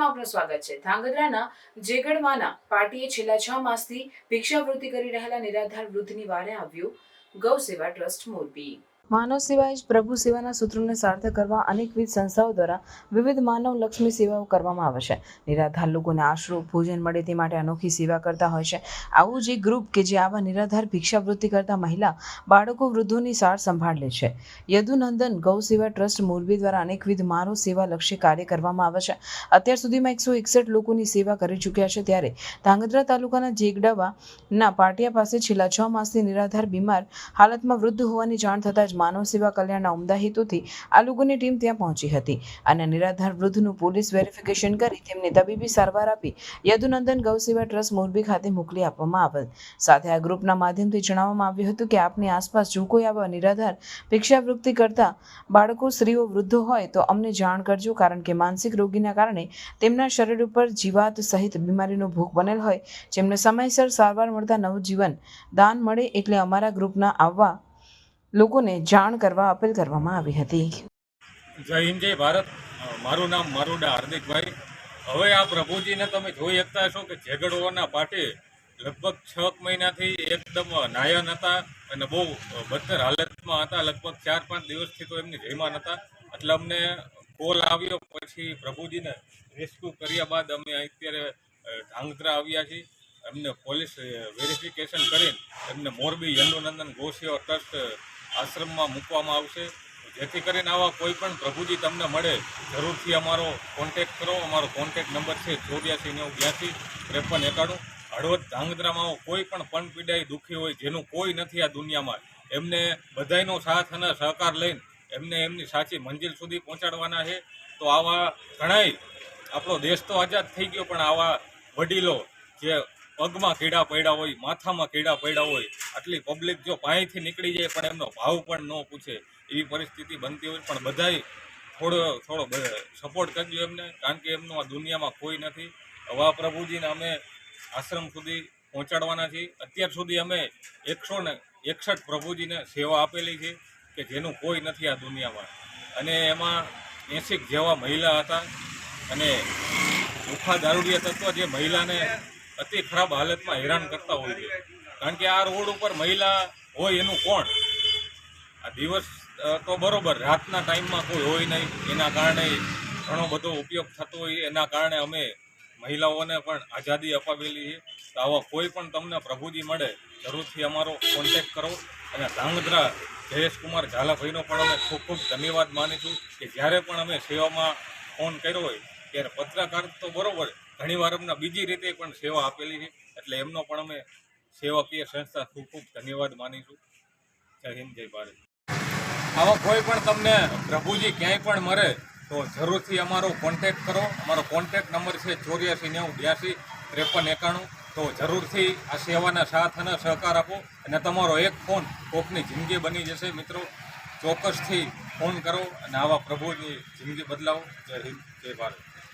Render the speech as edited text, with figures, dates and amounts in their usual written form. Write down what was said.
સમાચારમાં આપનું સ્વાગત છે। ધાંગધ્રાના જેગડવાના પાર્ટીએ છેલ્લા 6 માસથી ભિક્ષાવૃત્તિ કરી રહેલા નિરાધાર વૃદ્ધની વારે આવ્યું ગૌ સેવા ટ્રસ્ટ મોરબી। માનવ સેવા જ પ્રભુ સેવાના સૂત્રોને સાર્થક કરવા અનેકવિધ સંસ્થાઓ દ્વારા વિવિધ માનવ લક્ષ્મી સેવાઓ કરવામાં આવે છે। નિરાધાર લોકોને આશરો ભોજન મળે તે માટે અનોખી સેવા કરતા હોય છે। આવું જ એક ગ્રુપ કે જે આવા નિરાધાર ભિક્ષાવૃત્તિ કરતા મહિલા બાળકો વૃદ્ધોની સાર સંભાળ લે છે। યદુનંદન ગૌ સેવા ટ્રસ્ટ મોરબી દ્વારા અનેકવિધ માનવ સેવા લક્ષ્ય કાર્ય કરવામાં આવે છે। અત્યાર સુધીમાં 161 લોકોની સેવા કરી ચૂક્યા છે। ત્યારે ધાંગધ્રા તાલુકાના જેગડાવાના પાટિયા પાસે છેલ્લા 6 માસથી નિરાધાર બીમાર હાલતમાં વૃદ્ધ હોવાની જાણ થતાં માનવ સેવા કલ્યાણના ઉમદા હેતુથી આ લોકોની ટીમ ત્યાં પહોંચી હતી અને નિરાધાર વૃદ્ધનું પોલીસ વેરિફિકેશન કરી તેમને તબીબી સારવાર આપી યદુનંદન ગૌ સેવા ટ્રસ્ટ મોરબી ખાતે મોકલી આપવામાં આવેલ। સાથે આ ગ્રુપના માધ્યમથી જણાવવામાં આવ્યું હતું કે આપની આસપાસ જો કોઈ આવા નિરાધાર ભિક્ષાવૃત્તિ કરતા બાળકો સ્ત્રીઓ વૃદ્ધો હોય તો અમને જાણ કરજો, કારણ કે માનસિક રોગીના કારણે તેમના શરીર ઉપર જીવાત સહિત બીમારીનો ભોગ બનેલ હોય, જેમને સમયસર સારવાર મળતા નવજીવન દાન મળે એટલે અમારા ગ્રુપના આવવા લોકોને જાણ કરવા અપીલ કરવામાં આવી હતી। જય હિન્દ, જય ભારત। મારું નામ મારુડા હાર્દિકભાઈ। હવે આ પ્રભુજીને તમે જોઈ શકતા હશો કે જેગડવાના પાટે લગભગ 6 મહિનાથી એકદમ નાયન હતા અને બહુ બદતર હાલતમાં હતા। લગભગ 4-5 દિવસથી તો એમની જયમાન હતા। એટલે અમને કોલ આવ્યો, પછી પ્રભુજીને રેસ્ક્યુ કર્યા બાદ અમે અત્યારે ધાંગધ્રા આવ્યા છીએ। એમને પોલીસ વેરિફિકેશન કરીને એમને મોરબી યદુનંદન ગૌ સેવા ટ્રસ્ટ આશ્રમમાં મૂકવામાં આવશે, જેથી કરીને આવા કોઈ પણ પ્રભુજી તમને મળે જરૂરથી અમારો કોન્ટેક કરો। અમારો કોન્ટેક નંબર છે 8492835391। હળવદ ધાંગધ્રામાં કોઈ પણ પીડાઈ દુઃખી હોય, જેનું કોઈ નથી આ દુનિયામાં, એમને બધાયનો સાથ અને સહકાર લઈને એમને એમની સાચી મંજિલ સુધી પહોંચાડવાના છે। તો આવા ઘણાય, આપણો દેશ તો આઝાદ થઈ ગયો, પણ આવા વડીલો જે પગમાં કીડા પડ્યા હોય, માથામાં કીડા પડ્યા હોય, આટલી પબ્લિક જો પાણીથી નીકળી જાય પણ એમનો ભાવ પણ ન પૂછે એવી પરિસ્થિતિ બનતી હોય, પણ બધાય થોડો સપોર્ટ કરજો એમને, કારણ કે એમનું આ દુનિયામાં કોઈ નથી। હવા પ્રભુજીને અમે આશ્રમ સુધી પહોંચાડવાના છીએ। અત્યાર સુધી અમે 161 પ્રભુજીને સેવા આપેલી છે કે જેનું કોઈ નથી આ દુનિયામાં, અને એમાં 80 જેવા મહિલા હતા। અને ઉફા દારૂડિયા તત્વ જે મહિલાને અતિ ખરાબ હાલતમાં હેરાન કરતા હોય છે, કારણ કે આ રોડ ઉપર મહિલા હોય એનું કોણ? આ દિવસ તો બરોબર, રાતના ટાઈમમાં કોઈ હોય નહીં, એના કારણે ઘણો બધો ઉપયોગ થતો હોય, એના કારણે અમે મહિલાઓને પણ આઝાદી અપાવેલી છે। તો આવા કોઈ પણ તમને પ્રભુજી મળે જરૂરથી અમારો કોન્ટેક કરો। અને ધાંગધ્રા જયેશકુમાર ઝાલાભાઈનો પણ અમે ખૂબ ખૂબ ધન્યવાદ માનીશું કે જ્યારે પણ અમે સેવામાં ફોન કર્યો હોય ત્યારે પત્રકાર તો બરોબર, ઘણીવાર અમને બીજી રીતે પણ સેવા આપેલી છે, એટલે એમનો પણ અમે સેવાકીય સંસ્થા ખૂબ ખૂબ ધન્યવાદ માનીશું। જય હિન્દ, જય ભારત। આવા કોઈ પણ તમને પ્રભુજી ક્યાંય પણ મળે તો જરૂરથી અમારો કોન્ટેક કરો। અમારો કોન્ટેક નંબર છે 8492835391। તો જરૂરથી આ સેવાના સાથ અને સહકાર આપો, અને તમારો એક ફોન કોકની જિંદગી બની જશે। મિત્રો, ચોક્કસથી ફોન કરો અને આવા પ્રભુની જિંદગી બદલાવો। જય હિન્દ, જય ભારત।